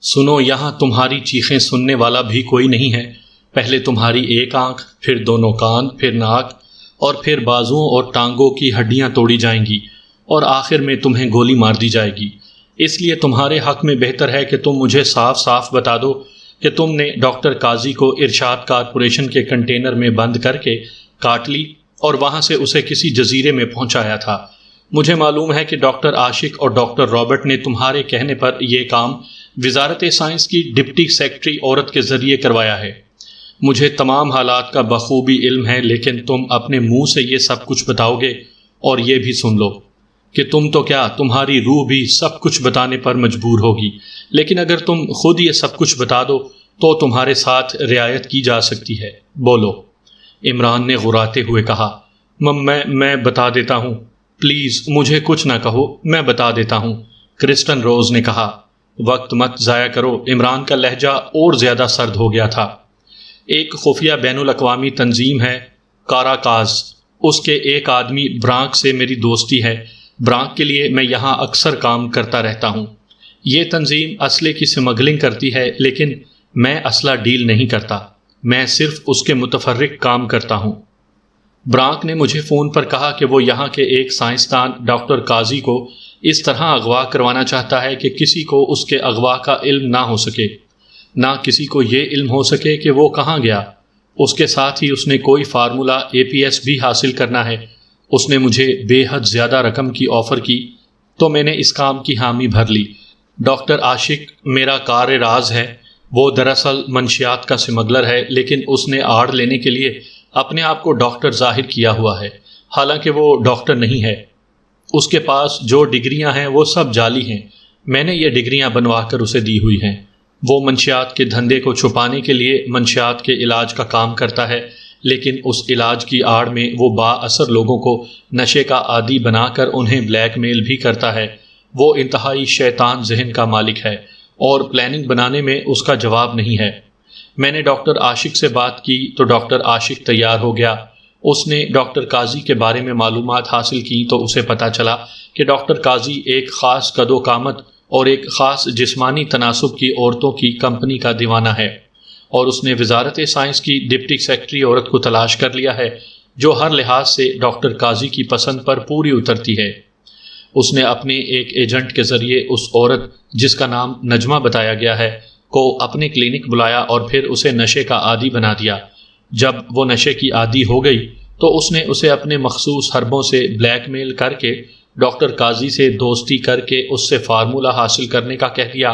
سنو، یہاں تمہاری چیخیں سننے والا بھی کوئی نہیں ہے۔ پہلے تمہاری ایک آنکھ، پھر دونوں کان، پھر ناک، اور پھر بازوؤں اور ٹانگوں کی ہڈیاں توڑی جائیں گی، اور آخر میں تمہیں گولی مار دی جائے گی۔ اس لیے تمہارے حق میں بہتر ہے کہ تم مجھے صاف صاف بتا دو کہ تم نے ڈاکٹر قاضی کو ارشاد کارپوریشن کے کنٹینر میں بند کر کے کاٹ لی اور وہاں سے اسے کسی جزیرے میں پہنچایا تھا۔ مجھے معلوم ہے کہ ڈاکٹر عاشق اور ڈاکٹر رابرٹ نے تمہارے کہنے پر یہ کام وزارت سائنس کی ڈپٹی سیکرٹری عورت کے ذریعے کروایا ہے۔ مجھے تمام حالات کا بخوبی علم ہے، لیکن تم اپنے منہ سے یہ سب کچھ بتاؤ گے، اور یہ بھی سن لو کہ تم تو کیا، تمہاری روح بھی سب کچھ بتانے پر مجبور ہوگی، لیکن اگر تم خود یہ سب کچھ بتا دو تو تمہارے ساتھ رعایت کی جا سکتی ہے۔ بولو، عمران نے غراتے ہوئے کہا۔ میں بتا دیتا ہوں، پلیز مجھے کچھ نہ کہو، میں بتا دیتا ہوں، کرسٹن روز نے کہا۔ وقت مت ضائع کرو۔ عمران کا لہجہ اور زیادہ سرد ہو گیا تھا۔ ایک خفیہ بین الاقوامی تنظیم ہے کاراکاز، اس کے ایک آدمی برانک سے میری دوستی ہے۔ برانک کے لیے میں یہاں اکثر کام کرتا رہتا ہوں۔ یہ تنظیم اسلحے کی سمگلنگ کرتی ہے، لیکن میں اسلحہ ڈیل نہیں کرتا، میں صرف اس کے متفرق کام کرتا ہوں۔ برانک نے مجھے فون پر کہا کہ وہ یہاں کے ایک سائنسدان ڈاکٹر قاضی کو اس طرح اغوا کروانا چاہتا ہے کہ کسی کو اس کے اغوا کا علم نہ ہو سکے، نہ کسی کو یہ علم ہو سکے کہ وہ کہاں گیا۔ اس کے ساتھ ہی اس نے کوئی فارمولا APS بھی حاصل کرنا ہے۔ اس نے مجھے بے حد زیادہ رقم کی آفر کی تو میں نے اس کام کی حامی بھر لی۔ ڈاکٹر عاشق میرا کار راز ہے۔ وہ دراصل منشیات کا سمگلر ہے، لیکن اس نے آڑ لینے کے لیے اپنے آپ کو ڈاکٹر ظاہر کیا ہوا ہے، حالانکہ وہ ڈاکٹر نہیں ہے۔ اس کے پاس جو ڈگریاں ہیں وہ سب جعلی ہیں، میں نے یہ ڈگریاں بنوا کر اسے دی ہوئی ہیں۔ وہ منشیات کے دھندے کو چھپانے کے لیے منشیات کے علاج کا کام کرتا ہے، لیکن اس علاج کی آڑ میں وہ با اثر لوگوں کو نشے کا عادی بنا کر انہیں بلیک میل بھی کرتا ہے۔ وہ انتہائی شیطان ذہن کا مالک ہے، اور پلاننگ بنانے میں اس کا جواب نہیں ہے۔ میں نے ڈاکٹر عاشق سے بات کی تو ڈاکٹر عاشق تیار ہو گیا۔ اس نے ڈاکٹر قاضی کے بارے میں معلومات حاصل کی تو اسے پتہ چلا کہ ڈاکٹر قاضی ایک خاص قد و قامت اور ایک خاص جسمانی تناسب کی عورتوں کی کمپنی کا دیوانہ ہے، اور اس نے وزارت سائنس کی ڈپٹی سیکرٹری عورت کو تلاش کر لیا ہے جو ہر لحاظ سے ڈاکٹر قاضی کی پسند پر پوری اترتی ہے۔ اس نے اپنے ایک ایجنٹ کے ذریعے اس عورت جس کا نام نجمہ بتایا گیا ہے کو اپنے کلینک بلایا اور پھر اسے نشے کا عادی بنا دیا۔ جب وہ نشے کی عادی ہو گئی تو اس نے اسے اپنے مخصوص حربوں سے بلیک میل کر کے ڈاکٹر قاضی سے دوستی کر کے اس سے فارمولا حاصل کرنے کا کہہ دیا۔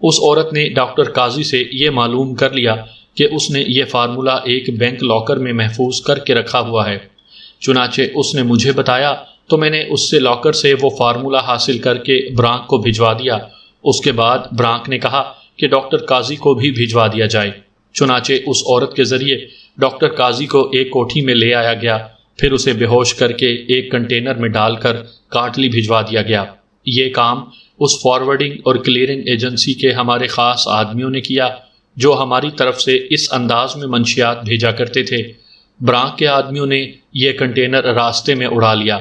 اس عورت نے ڈاکٹر قاضی سے یہ معلوم کر لیا کہ اس نے یہ فارمولا ایک بینک لاکر میں محفوظ کر کے رکھا ہوا ہے۔ چنانچہ اس نے مجھے بتایا تو میں نے اس سے لاکر سے وہ فارمولا حاصل کر کے برانک کو بھجوا دیا۔ اس کے بعد برانک نے کہا کہ ڈاکٹر قاضی کو بھی بھجوا دیا جائے۔ چنانچہ اس عورت کے ذریعے ڈاکٹر قاضی کو ایک کوٹھی میں لے آیا گیا، پھر اسے بے ہوش کر کے ایک کنٹینر میں ڈال کر کاٹلی بھجوا دیا گیا۔ یہ کام اس فارورڈنگ اور کلیئرنگ ایجنسی کے ہمارے خاص آدمیوں نے کیا جو ہماری طرف سے اس انداز میں منشیات بھیجا کرتے تھے۔ برانک کے آدمیوں نے یہ کنٹینر راستے میں اڑا لیا۔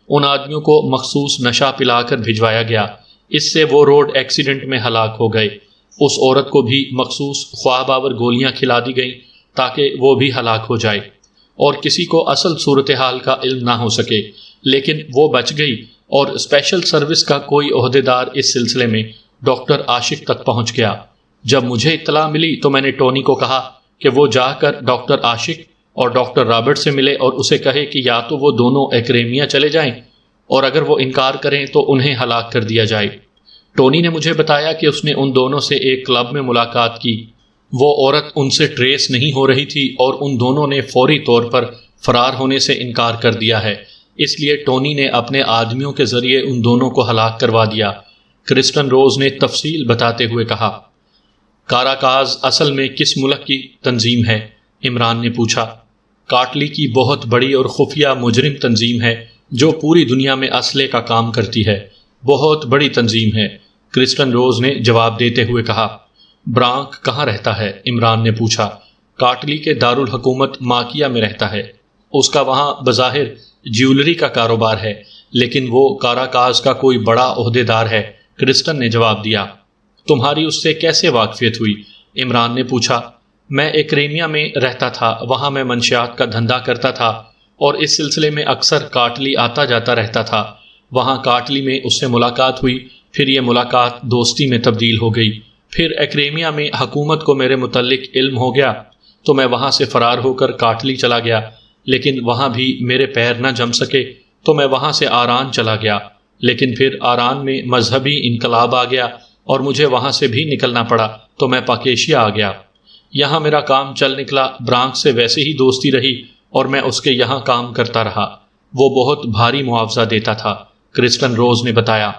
ان آدمیوں کو مخصوص نشہ پلا کر بھجوایا گیا، اس سے وہ روڈ ایکسیڈنٹ میں ہلاک ہو گئے۔ اس عورت کو بھی مخصوص خواب آور گولیاں کھلا دی گئیں تاکہ وہ بھی ہلاک ہو جائے اور کسی کو اصل صورتحال کا علم نہ ہو سکے، لیکن وہ بچ گئی، اور اسپیشل سروس کا کوئی عہدیدار اس سلسلے میں ڈاکٹر عاشق تک پہنچ گیا۔ جب مجھے اطلاع ملی تو میں نے ٹونی کو کہا کہ وہ جا کر ڈاکٹر عاشق اور ڈاکٹر رابرٹ سے ملے اور اسے کہے کہ یا تو وہ دونوں ایکریمیا چلے جائیں، اور اگر وہ انکار کریں تو انہیں ہلاک کر دیا جائے۔ ٹونی نے مجھے بتایا کہ اس نے ان دونوں سے ایک کلب میں ملاقات کی۔ وہ عورت ان سے ٹریس نہیں ہو رہی تھی اور ان دونوں نے فوری طور پر فرار ہونے سے انکار کر دیا ہے، اس لیے ٹونی نے اپنے آدمیوں کے ذریعے ان دونوں کو ہلاک کروا دیا۔ کرسٹن روز نے تفصیل بتاتے ہوئے کہا۔ کاراکاز اصل میں کس ملک کی تنظیم ہے؟ عمران نے پوچھا۔ کاٹلی کی بہت بڑی اور خفیہ مجرم تنظیم ہے جو پوری دنیا میں اسلحے کا کام کرتی ہے، بہت بڑی تنظیم ہے، کرسٹن روز نے جواب دیتے ہوئے کہا۔ برانک کہاں رہتا ہے؟ عمران نے پوچھا۔ کاٹلی کے دارالحکومت ماکیا میں رہتا ہے۔ اس کا وہاں بظاہر جیولری کا کاروبار ہے، لیکن وہ کاراکاز کا کوئی بڑا عہدیدار ہے، کرسٹن نے جواب دیا۔ تمہاری اس سے کیسے واقفیت ہوئی؟ عمران نے پوچھا۔ میں ایکریمیا میں رہتا تھا، وہاں میں منشیات کا دھندا کرتا تھا اور اس سلسلے میں اکثر کاٹلی آتا جاتا رہتا تھا۔ وہاں کاٹلی میں اس سے ملاقات ہوئی، پھر یہ ملاقات دوستی میں تبدیل ہو گئی۔ پھر ایکریمیا میں حکومت کو میرے متعلق علم ہو گیا تو میں وہاں سے فرار ہو کر کاٹلی چلا گیا، لیکن وہاں بھی میرے پیر نہ جم سکے تو میں وہاں سے آران چلا گیا، لیکن پھر آران میں مذہبی انقلاب آ گیا اور مجھے وہاں سے بھی نکلنا پڑا تو میں پاکیشیا آ گیا۔ یہاں میرا کام چل نکلا، برانکس سے ویسے ہی دوستی رہی اور میں اس کے یہاں کام کرتا رہا۔ وہ بہت بھاری معاوضہ دیتا تھا، کرسٹن روز نے بتایا۔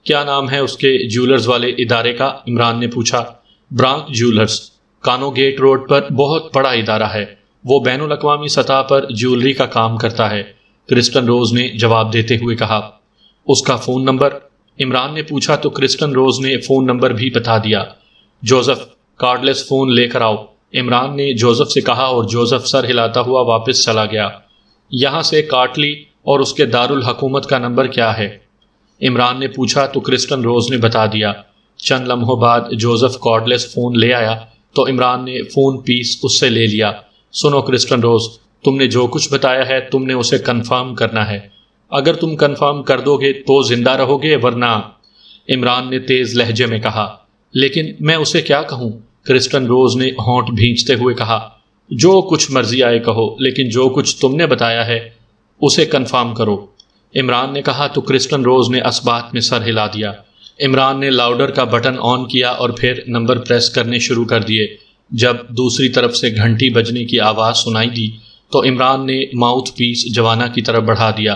کیا نام ہے اس کے جیولرز والے ادارے کا؟ عمران نے پوچھا۔ برانک جیولرز، کانو گیٹ روڈ پر بہت بڑا ادارہ ہے، وہ بین الاقوامی سطح پر جیولری کا کام کرتا ہے، کرسٹن روز نے جواب دیتے ہوئے کہا۔ اس کا فون نمبر؟ عمران نے پوچھا تو کرسٹن روز نے فون نمبر بھی بتا دیا۔ جوزف، کارڈلیس فون لے کر آؤ، عمران نے جوزف سے کہا اور جوزف سر ہلاتا ہوا واپس چلا گیا۔ یہاں سے کارٹلی اور اس کے دارالحکومت کا نمبر کیا ہے؟ عمران نے پوچھا تو کرسٹن روز نے بتا دیا۔ چند لمحوں بعد جوزف کارڈلیس فون لے آیا تو عمران نے فون پیس اس سے لے لیا۔ سنو کرسٹن روز، تم نے جو کچھ بتایا ہے تم نے اسے کنفرم کرنا ہے۔ اگر تم کنفرم کر دو گے تو زندہ رہو گے، ورنہ… عمران نے تیز لہجے میں کہا۔ لیکن میں اسے کیا کہوں؟ کرسٹن روز نے ہونٹ بھینچتے ہوئے کہا۔ جو کچھ مرضی آئے کہو، لیکن جو کچھ تم نے بتایا ہے اسے کنفرم کرو، عمران نے کہا تو کرسٹن روز نے اسبات میں سر ہلا دیا۔ عمران نے لاؤڈر کا بٹن آن کیا اور پھر نمبر پریس کرنے شروع کر دیے۔ جب دوسری طرف سے گھنٹی بجنے کی آواز سنائی دی تو عمران نے ماؤتھ پیس جوانا کی طرف بڑھا دیا،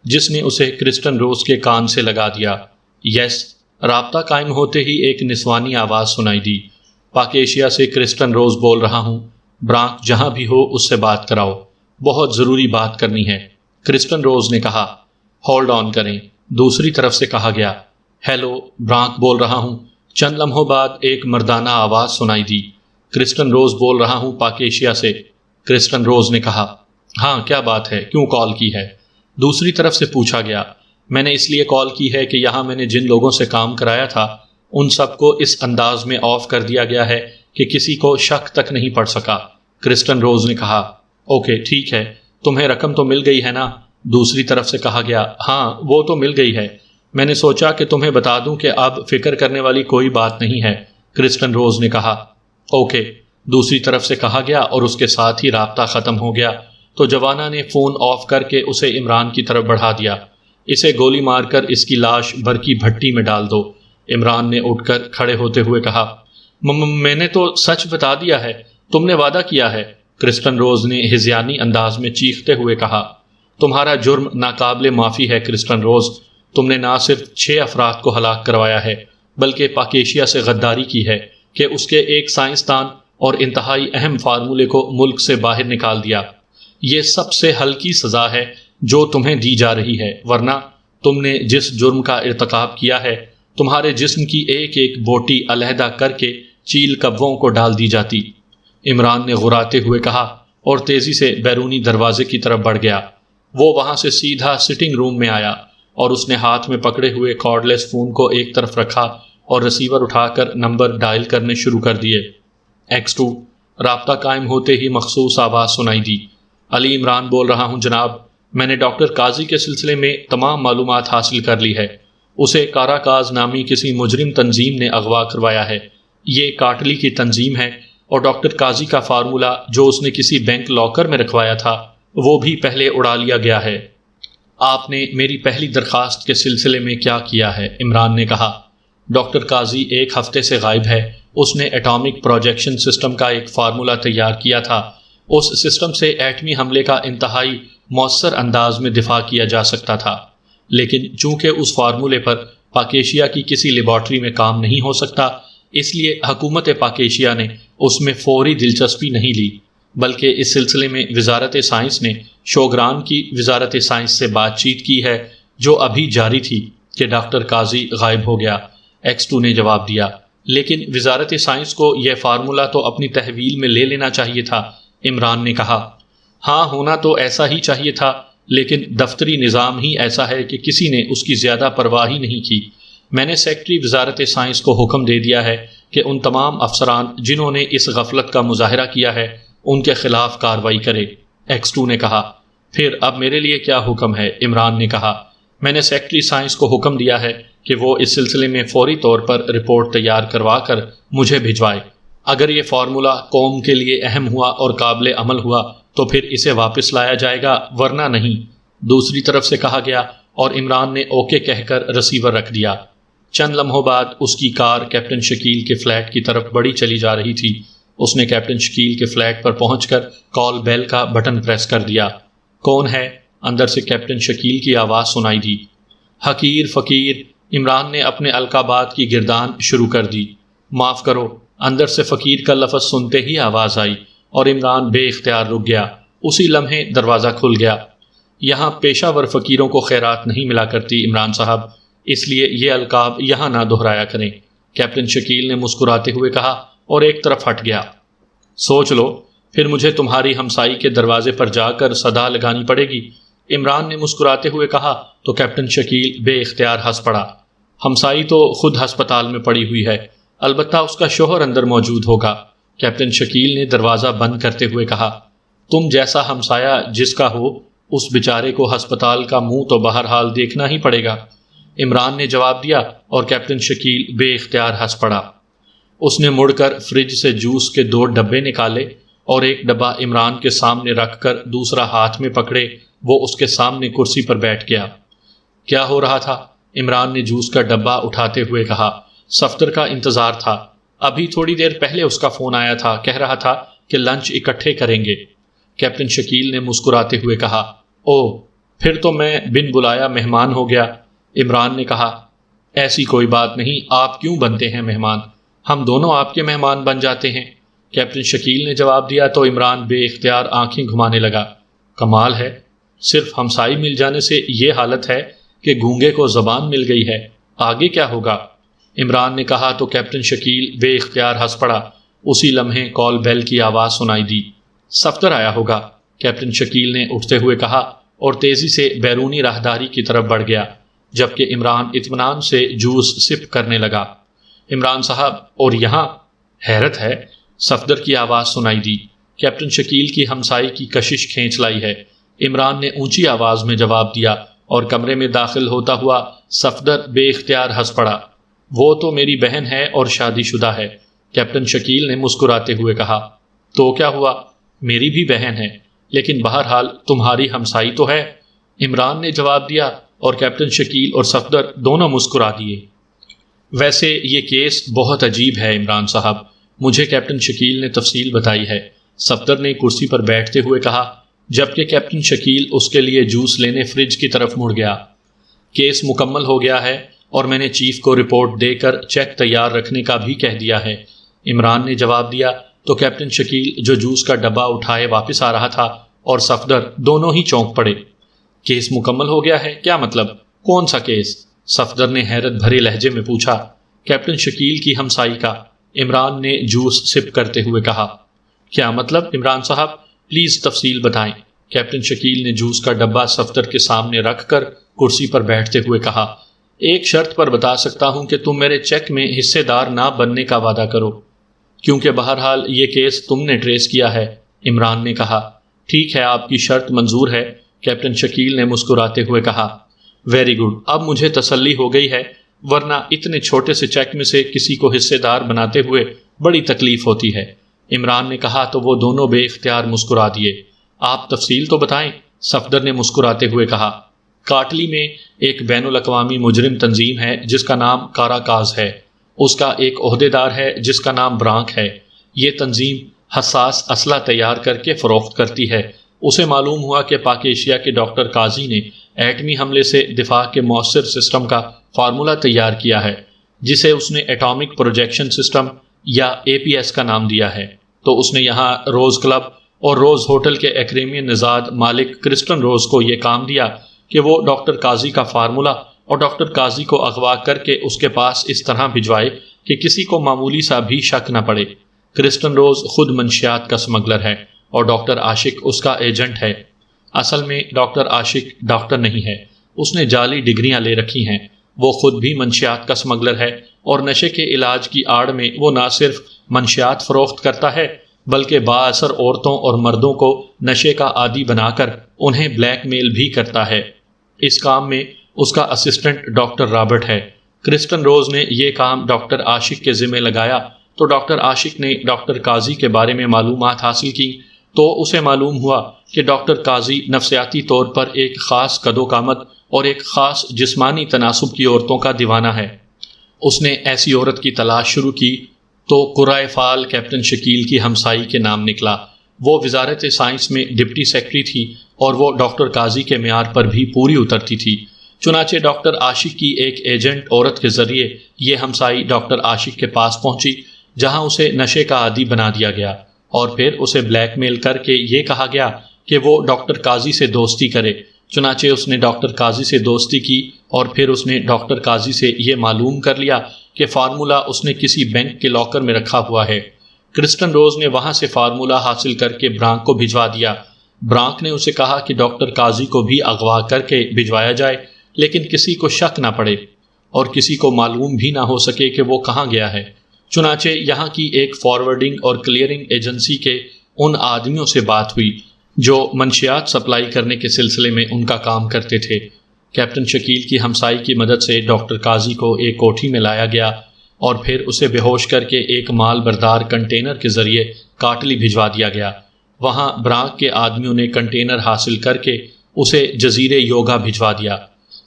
جس نے اسے کرسٹن روز کے کان سے لگا دیا۔ یس، رابطہ قائم ہوتے ہی ایک نسوانی آواز سنائی دی۔ پاکیشیا سے کرسٹن روز بول رہا ہوں، برانک جہاں بھی ہو اس سے بات کراؤ، بہت ضروری بات کرنی ہے، کرسٹن روز نے کہا۔ ہولڈ آن کریں، دوسری طرف سے کہا گیا۔ ہیلو، برانک بول رہا ہوں۔ چند لمحوں بعد ایک مردانہ آواز سنائی دی۔ کرسٹن روز بول رہا ہوں پاکیشیا سے، کرسٹن روز نے کہا۔ ہاں، کیا بات ہے، کیوں کال کی ہے؟ دوسری طرف سے پوچھا گیا۔ میں نے اس لیے کال کی ہے کہ یہاں میں نے جن لوگوں سے کام کرایا تھا ان سب کو اس انداز میں آف کر دیا گیا ہے کہ کسی کو شک تک نہیں پڑ سکا، کرسٹن روز نے کہا۔ اوکے، ٹھیک ہے، تمہیں رقم تو مل گئی ہے نا؟ دوسری طرف سے کہا گیا۔ ہاں، وہ تو مل گئی ہے، میں نے سوچا کہ تمہیں بتا دوں کہ اب فکر کرنے والی کوئی بات نہیں ہے، کرسٹن روز نے کہا۔ اوکے، دوسری طرف سے کہا گیا اور اس کے ساتھ ہی رابطہ ختم ہو گیا تو جوانا نے فون آف کر کے اسے عمران کی طرف بڑھا دیا۔ اسے گولی مار کر اس کی لاش برقی بھٹی میں ڈال دو، عمران نے اٹھ کر کھڑے ہوتے ہوئے کہا۔ میں نے تو سچ بتا دیا ہے، تم نے وعدہ کیا ہے، کرسٹن روز نے ہذیانی انداز میں چیختے ہوئے کہا۔ تمہارا جرم ناقابل معافی ہے کرسٹن روز، تم نے نہ صرف 6 افراد کو ہلاک کروایا ہے بلکہ پاکیشیا سے غداری کی ہے کہ اس کے ایک سائنسدان اور انتہائی اہم فارمولے کو ملک سے باہر نکال دیا۔ یہ سب سے ہلکی سزا ہے جو تمہیں دی جا رہی ہے، ورنہ تم نے جس جرم کا ارتکاب کیا ہے تمہارے جسم کی ایک ایک بوٹی علیحدہ کر کے چیل کبووں کو ڈال دی جاتی، عمران نے غراتے ہوئے کہا اور تیزی سے بیرونی دروازے کی طرف بڑھ گیا۔ وہ وہاں سے سیدھا سٹنگ روم میں آیا اور اس نے ہاتھ میں پکڑے ہوئے کارڈلیس فون کو ایک طرف رکھا اور ریسیور اٹھا کر نمبر ڈائل کرنے شروع کر دیے۔ X2، رابطہ قائم ہوتے ہی مخصوص آواز سنائی دی۔ علی عمران بول رہا ہوں جناب، میں نے ڈاکٹر قاضی کے سلسلے میں تمام معلومات حاصل کر لی ہے۔ اسے کاراکاز نامی کسی مجرم تنظیم نے اغوا کروایا ہے۔ یہ کاٹلی کی تنظیم ہے اور ڈاکٹر قاضی کا فارمولا جو اس نے کسی بینک لاکر میں رکھوایا تھا وہ بھی پہلے اڑا لیا گیا ہے۔ آپ نے میری پہلی درخواست کے سلسلے میں کیا کیا ہے؟ عمران نے کہا۔ ڈاکٹر قاضی 1 ہفتے سے غائب ہے، اس نے ایٹامک پروجیکشن سسٹم کا ایک فارمولا تیار کیا تھا۔ اس سسٹم سے ایٹمی حملے کا انتہائی مؤثر انداز میں دفاع کیا جا سکتا تھا، لیکن چونکہ اس فارمولے پر پاکیشیا کی کسی لیبارٹری میں کام نہیں ہو سکتا، اس لیے حکومت پاکیشیا نے اس میں فوری دلچسپی نہیں لی، بلکہ اس سلسلے میں وزارت سائنس نے شوگران کی وزارت سائنس سے بات چیت کی ہے جو ابھی جاری تھی کہ ڈاکٹر قاضی غائب ہو گیا، X2 نے جواب دیا۔ لیکن وزارت سائنس کو یہ فارمولا تو اپنی تحویل میں لے لینا چاہیے تھا، عمران نے کہا۔ ہاں، ہونا تو ایسا ہی چاہیے تھا، لیکن دفتری نظام ہی ایسا ہے کہ کسی نے اس کی زیادہ پرواہ ہی نہیں کی۔ میں نے سیکٹری وزارت سائنس کو حکم دے دیا ہے کہ ان تمام افسران جنہوں نے اس غفلت کا مظاہرہ کیا ہے ان کے خلاف کارروائی کرے۔ X2 نے کہا۔ پھر اب میرے لیے کیا حکم ہے؟ عمران نے کہا۔ میں نے سیکٹری سائنس کو حکم دیا ہے کہ وہ اس سلسلے میں فوری طور پر رپورٹ تیار کروا کر مجھے بھجوائے۔ اگر یہ فارمولا قوم کے لیے اہم ہوا اور قابل عمل ہوا تو پھر اسے واپس لایا جائے گا، ورنہ نہیں، دوسری طرف سے کہا گیا، اور عمران نے اوکے کہہ کر رسیور رکھ دیا۔ چند لمحوں بعد اس کی کار کیپٹن شکیل کے فلیٹ کی طرف بڑھی چلی جا رہی تھی۔ اس نے کیپٹن شکیل کے فلیٹ پر پہنچ کر کال بیل کا بٹن پریس کر دیا۔ کون ہے؟ اندر سے کیپٹن شکیل کی آواز سنائی دی۔ حقیر فقیر۔ عمران نے اپنے القابات کی گردان شروع کر دی۔ معاف کرو۔ اندر سے فقیر کا لفظ سنتے ہی آواز آئی اور عمران بے اختیار رک گیا۔ اسی لمحے دروازہ کھل گیا۔ یہاں پیشہ ور فقیروں کو خیرات نہیں ملا کرتی عمران صاحب، اس لیے یہ القاب یہاں نہ دہرایا کریں، کیپٹن شکیل نے مسکراتے ہوئے کہا اور ایک طرف ہٹ گیا۔ سوچ لو، پھر مجھے تمہاری ہمسائی کے دروازے پر جا کر صدا لگانی پڑے گی، عمران نے مسکراتے ہوئے کہا تو کیپٹن شکیل بے اختیار ہنس پڑا۔ ہمسائی تو خود ہسپتال میں پڑی ہوئی ہے، البتہ اس کا شوہر اندر موجود ہوگا، کیپٹن شکیل نے دروازہ بند کرتے ہوئے کہا۔ تم جیسا ہمسایہ جس کا ہو، اس بیچارے کو ہسپتال کا منہ تو بہرحال دیکھنا ہی پڑے گا، عمران نے جواب دیا اور کیپٹن شکیل بے اختیار ہنس پڑا۔ اس نے مڑ کر فریج سے جوس کے 2 ڈبے نکالے اور ایک ڈبہ عمران کے سامنے رکھ کر دوسرا ہاتھ میں پکڑے وہ اس کے سامنے کرسی پر بیٹھ گیا۔ کیا ہو رہا تھا؟ عمران نے جوس کا ڈبہ اٹھاتے ہوئے کہا۔ صفدر کا انتظار تھا، ابھی تھوڑی دیر پہلے اس کا فون آیا تھا، کہہ رہا تھا کہ لنچ اکٹھے کریں گے، کیپٹن شکیل نے مسکراتے ہوئے کہا۔ او، پھر تو میں بن بلایا مہمان ہو گیا، عمران نے کہا۔ ایسی کوئی بات نہیں، آپ کیوں بنتے ہیں مہمان، ہم دونوں آپ کے مہمان بن جاتے ہیں، کیپٹن شکیل نے جواب دیا تو عمران بے اختیار آنکھیں گھمانے لگا۔ کمال ہے، صرف ہمسائی مل جانے سے یہ حالت ہے کہ گونگے کو زبان مل گئی ہے، آگے کیا ہوگا؟ عمران نے کہا تو کیپٹن شکیل بے اختیار ہنس پڑا۔ اسی لمحے کال بیل کی آواز سنائی دی۔ صفدر آیا ہوگا، کیپٹن شکیل نے اٹھتے ہوئے کہا اور تیزی سے بیرونی راہداری کی طرف بڑھ گیا، جبکہ عمران اطمینان سے جوس سپ کرنے لگا۔ عمران صاحب، اور یہاں؟ حیرت ہے، صفدر کی آواز سنائی دی۔ کیپٹن شکیل کی ہمسائی کی کشش کھینچ لائی ہے، عمران نے اونچی آواز میں جواب دیا، اور کمرے میں داخل ہوتا ہوا صفدر بے اختیار ہنس پڑا۔ وہ تو میری بہن ہے اور شادی شدہ ہے، کیپٹن شکیل نے مسکراتے ہوئے کہا۔ تو کیا ہوا، میری بھی بہن ہے، لیکن بہرحال تمہاری ہمسائی تو ہے، عمران نے جواب دیا، اور کیپٹن شکیل اور صفدر دونوں مسکرا دیے۔ ویسے یہ کیس بہت عجیب ہے عمران صاحب، مجھے کیپٹن شکیل نے تفصیل بتائی ہے، صفدر نے کرسی پر بیٹھتے ہوئے کہا، جبکہ کیپٹن شکیل اس کے لیے جوس لینے فریج کی طرف مڑ گیا۔ کیس مکمل ہو گیا ہے اور میں نے چیف کو رپورٹ دے کر چیک تیار رکھنے کا بھی کہہ دیا ہے، عمران نے جواب دیا تو کیپٹن شکیل جو جوس کا ڈبہ اٹھائے واپس آ رہا تھا اور صفدر دونوں ہی چونک پڑے۔ کیس مکمل ہو گیا ہے؟ کیا مطلب؟ کون سا کیس؟ صفدر نے حیرت بھرے لہجے میں پوچھا۔ کیپٹن شکیل کی ہمسائی کا، عمران نے جوس سپ کرتے ہوئے کہا۔ کیا مطلب عمران صاحب؟ پلیز تفصیل بتائیں، کیپٹن شکیل نے جوس کا ڈبہ صفدر کے سامنے رکھ کر کرسی پر بیٹھتے ہوئے کہا۔ ایک شرط پر بتا سکتا ہوں کہ تم میرے چیک میں حصے دار نہ بننے کا وعدہ کرو، کیونکہ بہرحال یہ کیس تم نے ٹریس کیا ہے، عمران نے کہا۔ ٹھیک ہے، آپ کی شرط منظور ہے، کیپٹن شکیل نے مسکراتے ہوئے کہا۔ ویری گڈ، اب مجھے تسلی ہو گئی ہے، ورنہ اتنے چھوٹے سے چیک میں سے کسی کو حصے دار بناتے ہوئے بڑی تکلیف ہوتی ہے، عمران نے کہا تو وہ دونوں بے اختیار مسکرا دیے۔ آپ تفصیل تو بتائیں، صفدر نے مسکراتے ہوئے کہا۔ کاٹلی میں ایک بین الاقوامی مجرم تنظیم ہے جس کا نام کاراکاز ہے، اس کا ایک عہدیدار ہے جس کا نام برانک ہے۔ یہ تنظیم حساس اسلحہ تیار کر کے فروخت کرتی ہے۔ اسے معلوم ہوا کہ پاک ایشیا کے ڈاکٹر قاضی نے ایٹمی حملے سے دفاع کے مؤثر سسٹم کا فارمولہ تیار کیا ہے، جسے اس نے ایٹامک پروجیکشن سسٹم یا APS کا نام دیا ہے۔ تو اس نے یہاں روز کلب اور روز ہوٹل کے ایکریمین نژاد مالک کرسٹن روز کو یہ کام دیا کہ وہ ڈاکٹر قاضی کا فارمولہ اور ڈاکٹر قاضی کو اغوا کر کے اس کے پاس اس طرح بھجوائے کہ کسی کو معمولی سا بھی شک نہ پڑے۔ کرسٹن روز خود منشیات کا سمگلر ہے اور ڈاکٹر عاشق اس کا ایجنٹ ہے۔ اصل میں ڈاکٹر عاشق ڈاکٹر نہیں ہے، اس نے جعلی ڈگریاں لے رکھی ہیں، وہ خود بھی منشیات کا سمگلر ہے اور نشے کے علاج کی آڑ میں وہ نہ صرف منشیات فروخت کرتا ہے بلکہ بااثر عورتوں اور مردوں کو نشے کا عادی بنا کر انہیں بلیک میل بھی کرتا ہے۔ اس کام میں اس کا اسسٹنٹ ڈاکٹر رابرٹ ہے۔ کرسٹن روز نے یہ کام ڈاکٹر عاشق کے ذمہ لگایا تو ڈاکٹر عاشق نے ڈاکٹر قاضی کے بارے میں معلومات حاصل کی تو اسے معلوم ہوا کہ ڈاکٹر قاضی نفسیاتی طور پر ایک خاص قد و قامت اور ایک خاص جسمانی تناسب کی عورتوں کا دیوانہ ہے۔ اس نے ایسی عورت کی تلاش شروع کی تو قرائے فعال کیپٹن شکیل کی ہمسائی کے نام نکلا۔ وہ وزارت سائنس میں ڈپٹی سیکرٹری تھی اور وہ ڈاکٹر قاضی کے معیار پر بھی پوری اترتی تھی۔ چنانچہ ڈاکٹر عاشق کی ایک ایجنٹ عورت کے ذریعے یہ ہمسائی ڈاکٹر عاشق کے پاس پہنچی جہاں اسے نشے کا عادی بنا دیا گیا اور پھر اسے بلیک میل کر کے یہ کہا گیا کہ وہ ڈاکٹر قاضی سے دوستی کرے۔ چنانچہ اس نے ڈاکٹر قاضی سے دوستی کی اور پھر اس نے ڈاکٹر قاضی سے یہ معلوم کر لیا کہ فارمولہ اس نے کسی بینک کے لاکر میں رکھا ہوا ہے۔ کرسٹن روز نے وہاں سے فارمولہ حاصل کر کے برانک کو بھجوا دیا۔ برانک نے اسے کہا کہ ڈاکٹر قاضی کو بھی اغوا کر کے بھجوایا جائے لیکن کسی کو شک نہ پڑے اور کسی کو معلوم بھی نہ ہو سکے کہ وہ کہاں گیا ہے۔ چنانچہ یہاں کی ایک فارورڈنگ اور کلیئرنگ ایجنسی کے ان آدمیوں سے بات ہوئی جو منشیات سپلائی کرنے کے سلسلے میں ان کا کام کرتے تھے۔ کیپٹن شکیل کی ہمسائی کی مدد سے ڈاکٹر قاضی کو ایک کوٹھی میں لایا گیا اور پھر اسے بے ہوش کر کے ایک مال بردار کنٹینر کے ذریعے کاٹلی بھجوا دیا گیا۔ وہاں برانک کے آدمیوں نے کنٹینر حاصل کر کے اسے جزیرے یوگا بھجوا دیا۔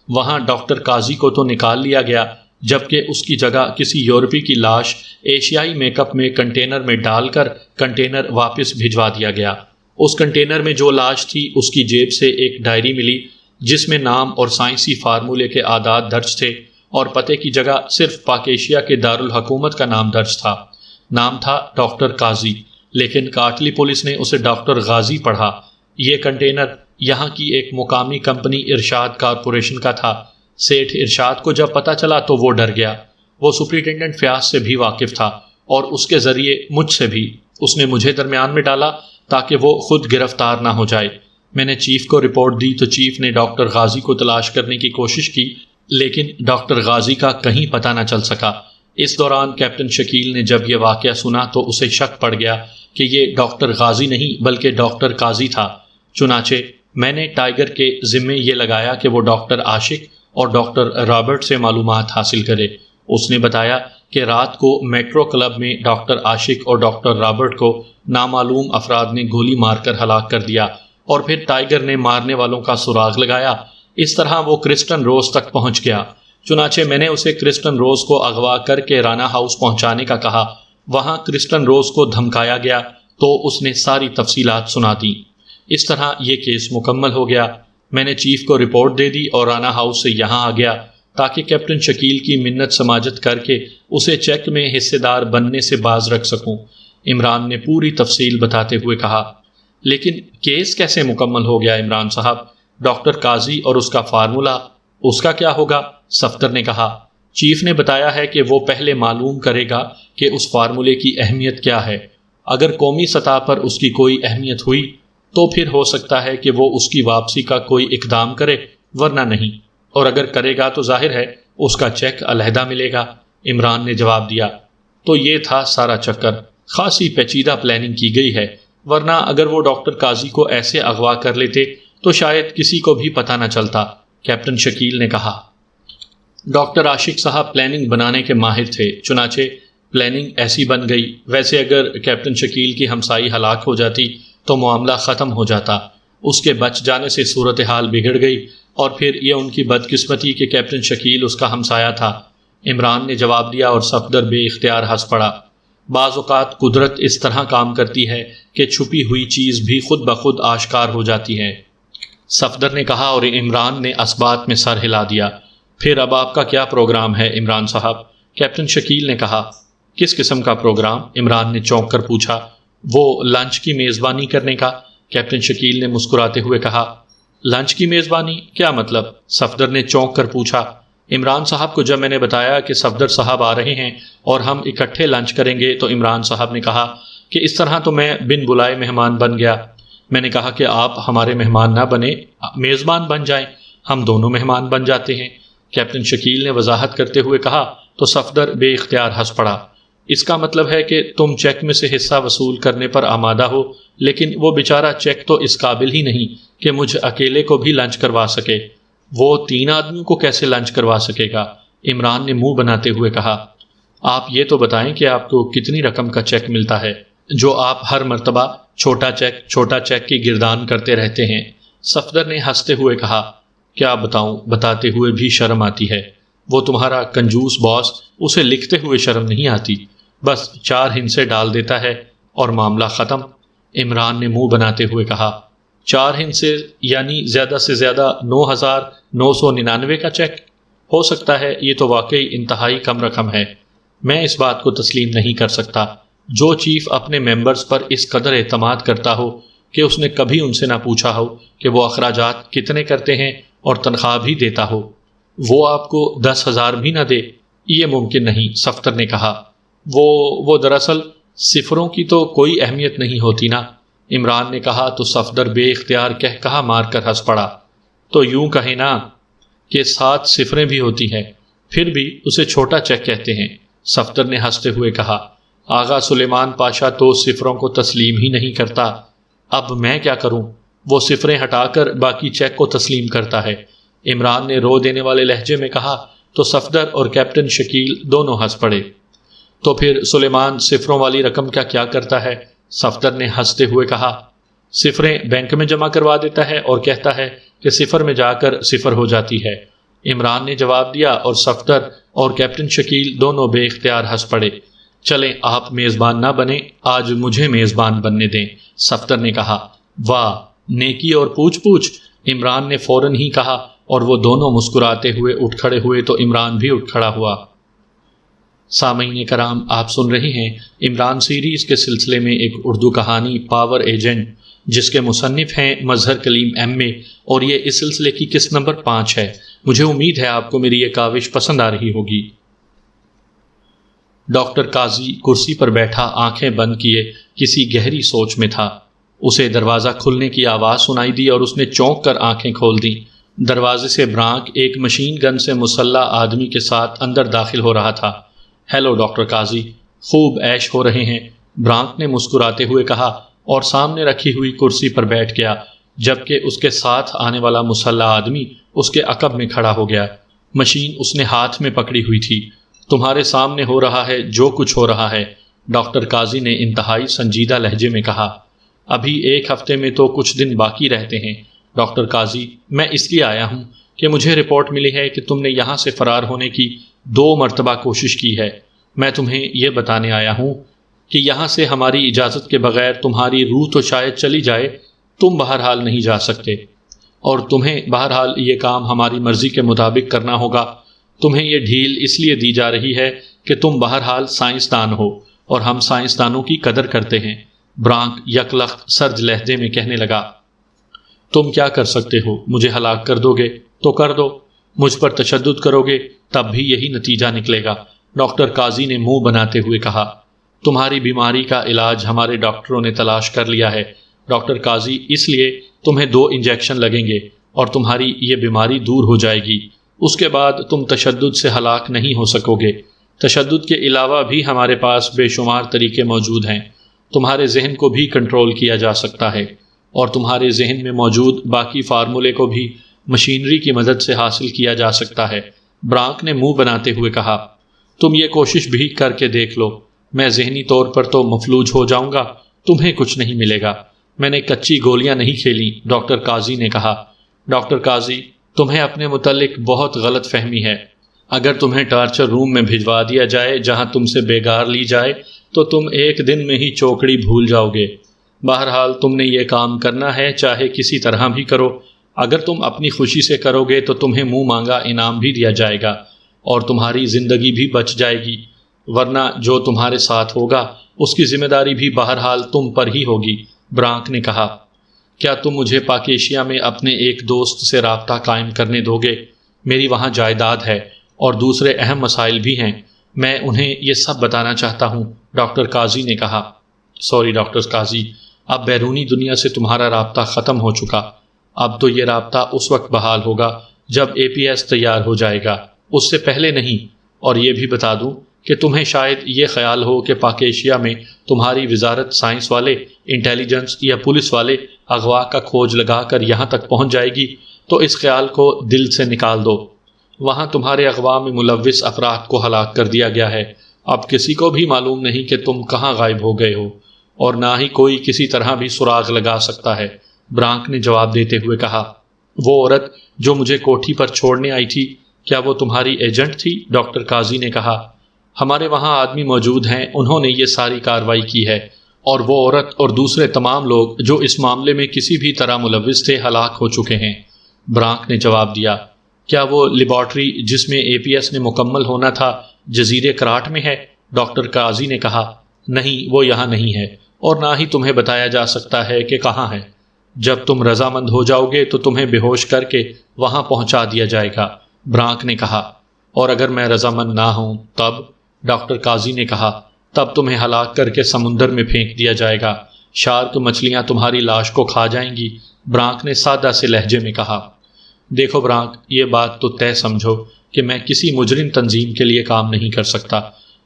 وہاں ڈاکٹر قاضی کو تو نکال لیا گیا جبکہ اس کی جگہ کسی یورپی کی لاش ایشیائی میک اپ میں کنٹینر میں ڈال کر کنٹینر واپس بھجوا دیا گیا۔ اس کنٹینر میں جو لاش تھی اس کی جیب سے ایک ڈائری ملی جس میں نام اور سائنسی فارمولے کے اعداد درج تھے اور پتے کی جگہ صرف پاک ایشیا کے دارالحکومت کا نام درج تھا۔ نام تھا ڈاکٹر قاضی لیکن کاٹلی پولیس نے اسے ڈاکٹر غازی پڑھا۔ یہ کنٹینر یہاں کی ایک مقامی کمپنی ارشاد کارپوریشن کا تھا۔ سیٹھ ارشاد کو جب پتہ چلا تو وہ ڈر گیا۔ وہ سپرنٹینڈنٹ فیاض سے بھی واقف تھا اور اس کے ذریعے مجھ سے بھی۔ اس نے مجھے درمیان میں ڈالا تاکہ وہ خود گرفتار نہ ہو جائے۔ میں نے چیف کو رپورٹ دی تو چیف نے ڈاکٹر غازی کو تلاش کرنے کی کوشش کی لیکن ڈاکٹر غازی کا کہیں پتہ نہ چل سکا۔ اس دوران کیپٹن شکیل نے جب یہ واقعہ سنا تو اسے شک پڑ گیا کہ یہ ڈاکٹر غازی نہیں بلکہ ڈاکٹر قاضی تھا۔ چنانچہ میں نے ٹائیگر کے ذمے یہ لگایا کہ وہ ڈاکٹر عاشق اور ڈاکٹر رابرٹ سے معلومات حاصل کرے۔ اس نے بتایا کہ رات کو میٹرو کلب میں ڈاکٹر عاشق اور ڈاکٹر رابرٹ کو نامعلوم افراد نے گولی مار کر ہلاک کر دیا اور پھر ٹائیگر نے مارنے والوں کا سراغ لگایا۔ اس طرح وہ کرسٹن روز تک پہنچ گیا۔ چنانچہ میں نے اسے کرسٹن روز کو اغوا کر کے رانا ہاؤس پہنچانے کا کہا۔ وہاں کرسٹن روز کو دھمکایا گیا تو اس نے ساری تفصیلات سنا دیں۔ اس طرح یہ کیس مکمل ہو گیا۔ میں نے چیف کو رپورٹ دے دی اور رانا ہاؤس سے یہاں آ گیا تاکہ کیپٹن شکیل کی منت سماجت کر کے اسے چیک میں حصے دار بننے سے باز رکھ سکوں۔ عمران نے پوری تفصیل بتاتے ہوئے کہا، لیکن کیس کیسے مکمل ہو گیا عمران صاحب؟ ڈاکٹر قاضی اور اس کا فارمولہ، اس کا کیا ہوگا؟ صفدر نے کہا۔ چیف نے بتایا ہے کہ وہ پہلے معلوم کرے گا کہ اس فارمولے کی اہمیت کیا ہے۔ اگر قومی سطح پر اس کی کوئی اہمیت ہوئی تو پھر ہو سکتا ہے کہ وہ اس کی واپسی کا کوئی اقدام کرے، ورنہ نہیں، اور اگر کرے گا تو ظاہر ہے اس کا چیک علیحدہ ملے گا۔ عمران نے جواب دیا، تو یہ تھا سارا چکر۔ خاصی پیچیدہ پلاننگ کی گئی ہے، ورنہ اگر وہ ڈاکٹر قاضی کو ایسے اغوا کر لیتے تو شاید کسی کو بھی پتہ نہ چلتا، کیپٹن شکیل نے کہا۔ ڈاکٹر عاشق صاحب پلاننگ بنانے کے ماہر تھے، چنانچہ پلاننگ ایسی بن گئی۔ ویسے اگر کیپٹن شکیل کی ہمسائی ہلاک ہو جاتی تو معاملہ ختم ہو جاتا۔ اس کے بچ جانے سے صورتحال بگڑ گئی اور پھر یہ ان کی بدقسمتی کہ کیپٹن شکیل اس کا ہمسایہ تھا۔ عمران نے جواب دیا اور صفدر بے اختیار ہنس پڑا۔ بعض اوقات قدرت اس طرح کام کرتی ہے کہ چھپی ہوئی چیز بھی خود بخود آشکار ہو جاتی ہے، صفدر نے کہا اور عمران نے اسبات میں سر ہلا دیا۔ پھر اب آپ کا کیا پروگرام ہے عمران صاحب؟ کیپٹن شکیل نے کہا۔ کس قسم کا پروگرام؟ عمران نے چونک کر پوچھا۔ وہ لنچ کی میزبانی کرنے کا، کیپٹن شکیل نے مسکراتے ہوئے کہا۔ لنچ کی میزبانی کیا مطلب؟ صفدر نے چونک کر پوچھا۔ عمران صاحب کو جب میں نے بتایا کہ صفدر صاحب آ رہے ہیں اور ہم اکٹھے لنچ کریں گے تو عمران صاحب نے کہا کہ اس طرح تو میں بن بلائے مہمان بن گیا۔ میں نے کہا کہ آپ ہمارے مہمان نہ بنے، میزبان بن جائیں، ہم دونوں مہمان بن جاتے ہیں۔ کیپٹن شکیل نے وضاحت کرتے ہوئے کہا تو صفدر بے اختیار ہنس پڑا۔ اس کا مطلب ہے کہ تم چیک میں سے حصہ وصول کرنے پر آمادہ ہو، لیکن وہ بیچارہ چیک تو اس قابل ہی نہیں کہ مجھ اکیلے کو بھی لنچ کروا سکے۔ وہ 3 آدمیوں کو کیسے لنچ کروا سکے گا؟ عمران نے منہ بناتے ہوئے کہا۔ آپ یہ تو بتائیں کہ آپ کو کتنی رقم کا چیک ملتا ہے جو آپ ہر مرتبہ چھوٹا چیک کی گردان کرتے رہتے ہیں؟ صفدر نے ہنستے ہوئے کہا۔ کیا بتاؤں، بتاتے ہوئے بھی شرم آتی ہے۔ وہ تمہارا کنجوس باس، اسے لکھتے ہوئے شرم نہیں آتی، بس 4 ہندسے ڈال دیتا ہے اور معاملہ ختم۔ عمران نے منہ بناتے ہوئے کہا۔ 4 ہندسے یعنی زیادہ سے زیادہ 9,999 کا چیک؟ ہو سکتا ہے، یہ تو واقعی انتہائی کم رقم ہے۔ میں اس بات کو تسلیم نہیں کر سکتا۔ جو چیف اپنے ممبرز پر اس قدر اعتماد کرتا ہو کہ اس نے کبھی ان سے نہ پوچھا ہو کہ وہ اخراجات کتنے کرتے ہیں اور تنخواہ بھی دیتا ہو، وہ آپ کو 10,000 بھی نہ دے، یہ ممکن نہیں، صفدر نے کہا۔ وہ دراصل صفروں کی تو کوئی اہمیت نہیں ہوتی نا، عمران نے کہا تو صفدر بے اختیار کہا مار کر ہنس پڑا۔ تو یوں کہیں نا کہ 7 صفریں بھی ہوتی ہیں، پھر بھی اسے چھوٹا چیک کہتے ہیں، صفدر نے ہنستے ہوئے کہا۔ آغا سلیمان پاشا تو صفروں کو تسلیم ہی نہیں کرتا، اب میں کیا کروں؟ وہ صفریں ہٹا کر باقی چیک کو تسلیم کرتا ہے، عمران نے رو دینے والے لہجے میں کہا تو صفدر اور کیپٹن شکیل دونوں ہنس پڑے۔ تو پھر سلیمان صفروں والی رقم کا کیا کرتا ہے؟ صفدر نے ہنستے ہوئے کہا۔ صفریں بینک میں جمع کروا دیتا ہے اور کہتا ہے کہ صفر میں جا کر صفر ہو جاتی ہے، عمران نے جواب دیا، اور صفدر اور کیپٹن شکیل دونوں بے اختیار ہنس پڑے۔ چلیں آپ میزبان نہ بنیں، آج مجھے میزبان بننے دیں، صفدر نے کہا۔ واہ، نیکی اور پوچھ، عمران نے فوراً ہی کہا، اور وہ دونوں مسکراتے ہوئے اٹھ کھڑے ہوئے تو عمران بھی اٹھ کھڑا ہوا۔ سامعین کرام، آپ سن رہے ہیں عمران سیریز کے سلسلے میں ایک اردو کہانی پاور ایجنٹ، جس کے مصنف ہیں مظہر کلیم ایم اے، اور یہ اس سلسلے کی قسط نمبر 5 ہے۔ مجھے امید ہے آپ کو میری یہ کاوش پسند آ رہی ہوگی۔ ڈاکٹر قاضی کرسی پر بیٹھا آنکھیں بند کیے کسی گہری سوچ میں تھا۔ اسے دروازہ کھلنے کی آواز سنائی دی اور اس نے چونک کر آنکھیں کھول دیں۔ دروازے سے برانک ایک مشین گن سے مسلح آدمی کے ساتھ اندر داخل ہو رہا تھا۔ ہیلو ڈاکٹر قاضی، خوب عیش ہو رہے ہیں، برانک نے مسکراتے ہوئے کہا اور سامنے رکھی ہوئی کرسی پر بیٹھ گیا، جبکہ اس کے ساتھ آنے والا مسلح آدمی اس کے عقب میں کھڑا ہو گیا۔ مشین اس نے ہاتھ میں پکڑی ہوئی تھی۔ تمہارے سامنے ہو رہا ہے جو کچھ ہو رہا ہے، ڈاکٹر قاضی نے انتہائی سنجیدہ لہجے میں کہا۔ ابھی 1 ہفتے میں تو کچھ دن باقی رہتے ہیں ڈاکٹر قاضی، میں اس لیے آیا ہوں کہ مجھے رپورٹ ملی ہے کہ تم نے یہاں سے فرار ہونے کی 2 مرتبہ کوشش کی ہے۔ میں تمہیں یہ بتانے آیا ہوں کہ یہاں سے ہماری اجازت کے بغیر تمہاری روح تو شاید چلی جائے، تم بہرحال نہیں جا سکتے، اور تمہیں بہرحال یہ کام ہماری مرضی کے مطابق کرنا ہوگا۔ تمہیں یہ ڈھیل اس لیے دی جا رہی ہے کہ تم بہرحال سائنسدان ہو اور ہم سائنسدانوں کی قدر کرتے ہیں، برانک یکلخت سرد لہجے میں کہنے لگا۔ تم کیا کر سکتے ہو؟ مجھے ہلاک کر دو گے تو کر دو، مجھ پر تشدد کرو گے تب بھی یہی نتیجہ نکلے گا، ڈاکٹر قاضی نے منہ بناتے ہوئے کہا۔ تمہاری بیماری کا علاج ہمارے ڈاکٹروں نے تلاش کر لیا ہے ڈاکٹر قاضی، اس لیے تمہیں 2 انجیکشن لگیں گے اور تمہاری یہ بیماری دور ہو جائے گی۔ اس کے بعد تم تشدد سے ہلاک نہیں ہو سکو گے۔ تشدد کے علاوہ بھی ہمارے پاس بے شمار طریقے موجود ہیں۔ تمہارے ذہن کو بھی کنٹرول کیا جا سکتا ہے، اور تمہارے ذہن میں موجود باقی فارمولے کو بھی مشینری کی مدد سے حاصل کیا جا سکتا ہے، برانک نے منہ بناتے ہوئے کہا۔ تم یہ کوشش بھی کر کے دیکھ لو، میں ذہنی طور پر تو مفلوج ہو جاؤں گا، تمہیں کچھ نہیں ملے گا۔ میں نے کچی گولیاں نہیں کھیلی، ڈاکٹر قاضی نے کہا۔ ڈاکٹر قاضی، تمہیں اپنے متعلق بہت غلط فہمی ہے۔ اگر تمہیں ٹارچر روم میں بھجوا دیا جائے جہاں تم سے بیگار لی جائے تو تم 1 دن میں ہی چوکڑی بھول جاؤ گے۔ بہرحال تم نے یہ کام کرنا ہے، چاہے کسی طرح بھی کرو۔ اگر تم اپنی خوشی سے کرو گے تو تمہیں منہ مانگا انعام بھی دیا جائے گا اور تمہاری زندگی بھی بچ جائے گی، ورنہ جو تمہارے ساتھ ہوگا اس کی ذمہ داری بھی بہرحال تم پر ہی ہوگی، برانک نے کہا۔ کیا تم مجھے پاکیشیا میں اپنے ایک دوست سے رابطہ قائم کرنے دو گے؟ میری وہاں جائیداد ہے اور دوسرے اہم مسائل بھی ہیں، میں انہیں یہ سب بتانا چاہتا ہوں، ڈاکٹر قاضی نے کہا۔ سوری ڈاکٹر قاضی، اب بیرونی دنیا سے تمہارا رابطہ ختم ہو چکا، اب تو یہ رابطہ اس وقت بحال ہوگا جب APS تیار ہو جائے گا، اس سے پہلے نہیں۔ اور یہ بھی بتا دوں کہ تمہیں شاید یہ خیال ہو کہ پاک ایشیا میں تمہاری وزارت سائنس والے، انٹیلیجنس یا پولیس والے اغوا کا کھوج لگا کر یہاں تک پہنچ جائے گی، تو اس خیال کو دل سے نکال دو۔ وہاں تمہارے اغوا میں ملوث افراد کو ہلاک کر دیا گیا ہے۔ اب کسی کو بھی معلوم نہیں کہ تم کہاں غائب ہو گئے ہو، اور نہ ہی کوئی کسی طرح بھی سراغ لگا سکتا ہے، برانک نے جواب دیتے ہوئے کہا۔ وہ عورت جو مجھے کوٹھی پر چھوڑنے آئی تھی، کیا وہ تمہاری ایجنٹ تھی؟ ڈاکٹر قاضی نے کہا۔ ہمارے وہاں آدمی موجود ہیں، انہوں نے یہ ساری کارروائی کی ہے، اور وہ عورت اور دوسرے تمام لوگ جو اس معاملے میں کسی بھی طرح ملوث تھے ہلاک ہو چکے ہیں، برانک نے جواب دیا۔ کیا وہ لیبارٹری جس میں APS نے مکمل ہونا تھا جزیرے کراٹ میں ہے؟ ڈاکٹر قاضی نے کہا۔ نہیں، وہ یہاں نہیں ہے، اور نہ ہی تمہیں بتایا جا سکتا ہے کہ کہاں ہے۔ جب تم رضامند ہو جاؤ گے تو تمہیں بے ہوش کر کے وہاں پہنچا دیا جائے گا، برانک نے کہا۔ اور اگر میں رضامند نہ ہوں تب؟ ڈاکٹر قاضی نے کہا۔ تب تمہیں ہلاک کر کے سمندر میں پھینک دیا جائے گا، شارک مچھلیاں تمہاری لاش کو کھا جائیں گی، برانک نے سادہ سے لہجے میں کہا۔ دیکھو برانک، یہ بات تو طے سمجھو کہ میں کسی مجرم تنظیم کے لیے کام نہیں کر سکتا۔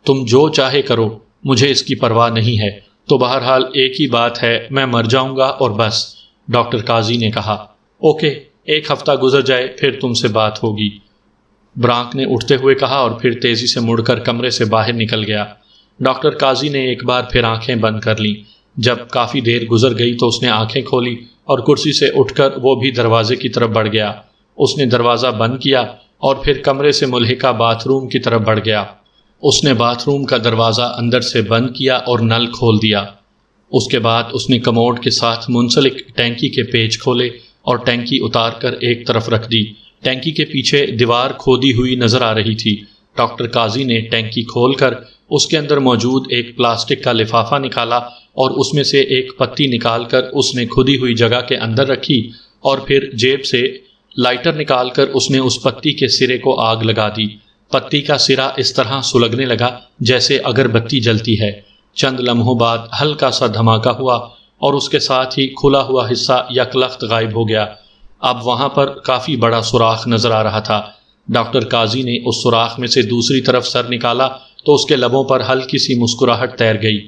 تم جو چاہے کرو، مجھے اس کی پرواہ نہیں ہے۔ تو بہرحال ایک ہی بات ہے، میں مر جاؤں گا اور بس، ڈاکٹر قاضی نے کہا۔ اوکے، 1 ہفتہ گزر جائے پھر تم سے بات ہوگی، برانک نے اٹھتے ہوئے کہا، اور پھر تیزی سے مڑ کر کمرے سے باہر نکل گیا۔ ڈاکٹر قاضی نے ایک بار پھر آنکھیں بند کر لیں۔ جب کافی دیر گزر گئی تو اس نے آنکھیں کھولی اور کرسی سے اٹھ کر وہ بھی دروازے کی طرف بڑھ گیا۔ اس نے دروازہ بند کیا اور پھر کمرے سے ملحقہ باتھ روم کی طرف بڑھ گیا۔ اس نے باتھ روم کا دروازہ اندر سے بند کیا اور نل کھول دیا۔ اس کے بعد اس نے کموڈ کے ساتھ منسلک ٹینکی کے پیچ کھولے اور ٹینکی اتار کر ایک طرف رکھ دی۔ ٹینکی کے پیچھے دیوار کھودی ہوئی نظر آ رہی تھی۔ ڈاکٹر قاضی نے ٹینکی کھول کر اس کے اندر موجود ایک پلاسٹک کا لفافہ نکالا اور اس میں سے ایک پتی نکال کر اس نے کھودی ہوئی جگہ کے اندر رکھی، اور پھر جیب سے لائٹر نکال کر اس نے اس پتی کے سرے کو آگ لگا دی۔ پتی کا سرا اس طرح سلگنے لگا جیسے اگر بتی جلتی ہے۔ چند لمحوں بعد ہلکا سا دھماکہ ہوا اور اس کے ساتھ ہی کھلا ہوا حصہ یکلخت غائب ہو گیا۔ اب وہاں پر کافی بڑا سوراخ نظر آ رہا تھا۔ ڈاکٹر قاضی نے اس سوراخ میں سے دوسری طرف سر نکالا تو اس کے لبوں پر ہلکی سی مسکراہٹ تیر گئی۔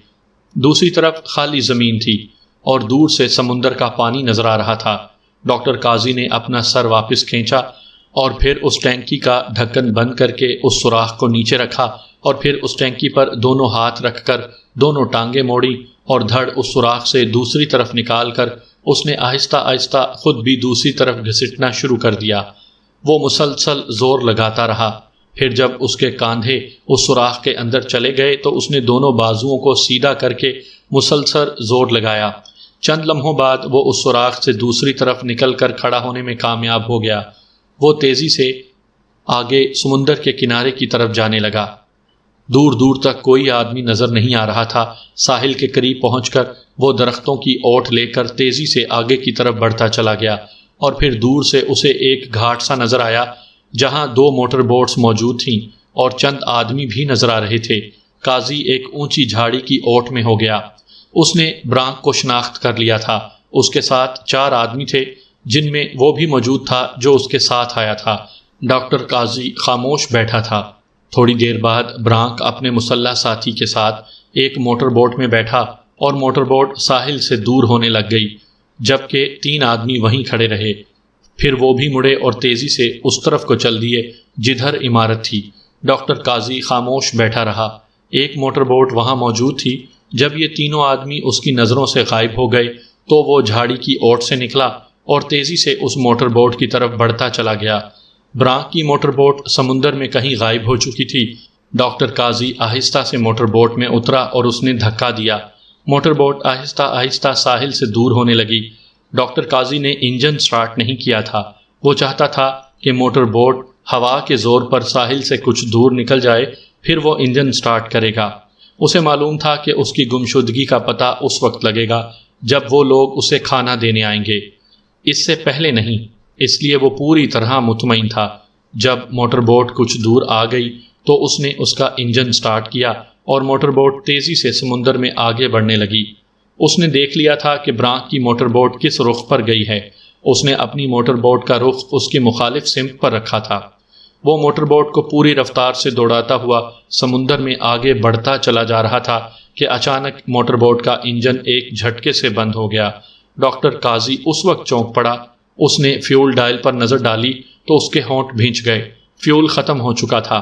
دوسری طرف خالی زمین تھی اور دور سے سمندر کا پانی نظر آ رہا تھا۔ ڈاکٹر قاضی نے اپنا سر واپس کھینچا اور پھر اس ٹینکی کا ڈھکن بند کر کے اس سوراخ کو نیچے رکھا، اور پھر اس ٹینکی پر دونوں ہاتھ رکھ کر دونوں ٹانگیں موڑی اور دھڑ اس سوراخ سے دوسری طرف نکال کر اس نے آہستہ آہستہ خود بھی دوسری طرف گھسٹنا شروع کر دیا۔ وہ مسلسل زور لگاتا رہا۔ پھر جب اس کے کاندھے اس سوراخ کے اندر چلے گئے تو اس نے دونوں بازوؤں کو سیدھا کر کے مسلسل زور لگایا۔ چند لمحوں بعد وہ اس سوراخ سے دوسری طرف نکل کر کھڑا ہونے میں کامیاب ہو گیا۔ وہ تیزی سے آگے سمندر کے کنارے کی طرف جانے لگا۔ دور دور تک کوئی آدمی نظر نہیں آ رہا تھا۔ ساحل کے قریب پہنچ کر وہ درختوں کی اوٹ لے کر تیزی سے آگے کی طرف بڑھتا چلا گیا، اور پھر دور سے اسے ایک گھاٹ سا نظر آیا جہاں 2 موٹر بوٹس موجود تھیں اور چند آدمی بھی نظر آ رہے تھے۔ قاضی ایک اونچی جھاڑی کی اوٹ میں ہو گیا۔ اس نے برانک کو شناخت کر لیا تھا۔ اس کے ساتھ 4 آدمی تھے جن میں وہ بھی موجود تھا جو اس کے ساتھ آیا تھا۔ ڈاکٹر قاضی خاموش بیٹھا تھا۔ تھوڑی دیر بعد برانک اپنے مسلح ساتھی کے ساتھ ایک موٹر بوٹ میں بیٹھا اور موٹر بوٹ ساحل سے دور ہونے لگ گئی، جبکہ 3 آدمی وہیں کھڑے رہے۔ پھر وہ بھی مڑے اور تیزی سے اس طرف کو چل دیے جدھر عمارت تھی۔ ڈاکٹر قاضی خاموش بیٹھا رہا۔ ایک موٹر بوٹ وہاں موجود تھی۔ جب یہ تینوں آدمی اس کی نظروں سے غائب ہو گئے تو وہ جھاڑی کی اوٹ سے نکلا اور تیزی سے اس موٹر بوٹ کی طرف بڑھتا چلا گیا۔ برانک کی موٹر بوٹ سمندر میں کہیں غائب ہو چکی تھی۔ ڈاکٹر قاضی آہستہ سے موٹر بوٹ میں اترا اور اس نے دھکا دیا۔ موٹر بوٹ آہستہ آہستہ ساحل سے دور ہونے لگی۔ ڈاکٹر قاضی نے انجن سٹارٹ نہیں کیا تھا۔ وہ چاہتا تھا کہ موٹر بوٹ ہوا کے زور پر ساحل سے کچھ دور نکل جائے، پھر وہ انجن سٹارٹ کرے گا۔ اسے معلوم تھا کہ اس کی گمشدگی کا پتہ اس وقت لگے گا جب وہ لوگ اسے کھانا دینے آئیں گے، اس سے پہلے نہیں۔ اس لیے وہ پوری طرح مطمئن تھا۔ جب موٹر بوٹ کچھ دور آ گئی تو اس نے اس کا انجن سٹارٹ کیا اور موٹر بوٹ تیزی سے سمندر میں آگے بڑھنے لگی۔ اس نے دیکھ لیا تھا کہ برانک کی موٹر بوٹ کس رخ پر گئی ہے۔ اس نے اپنی موٹر بوٹ کا رخ اس کی مخالف سمت پر رکھا تھا۔ وہ موٹر بوٹ کو پوری رفتار سے دوڑاتا ہوا سمندر میں آگے بڑھتا چلا جا رہا تھا کہ اچانک موٹر بوٹ کا انجن ایک جھٹکے سے بند ہو گیا۔ ڈاکٹر قاضی اس وقت چونک پڑا۔ اس نے فیول ڈائل پر نظر ڈالی تو اس کے ہونٹ بھینچ گئے۔ فیول ختم ہو چکا تھا۔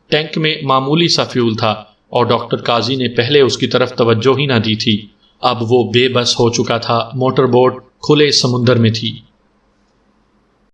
ٹینک میں معمولی سا فیول تھا اور ڈاکٹر قاضی نے پہلے اس کی طرف توجہ ہی نہ دی تھی۔ اب وہ بے بس ہو چکا تھا۔ موٹر بوٹ کھلے سمندر میں تھی۔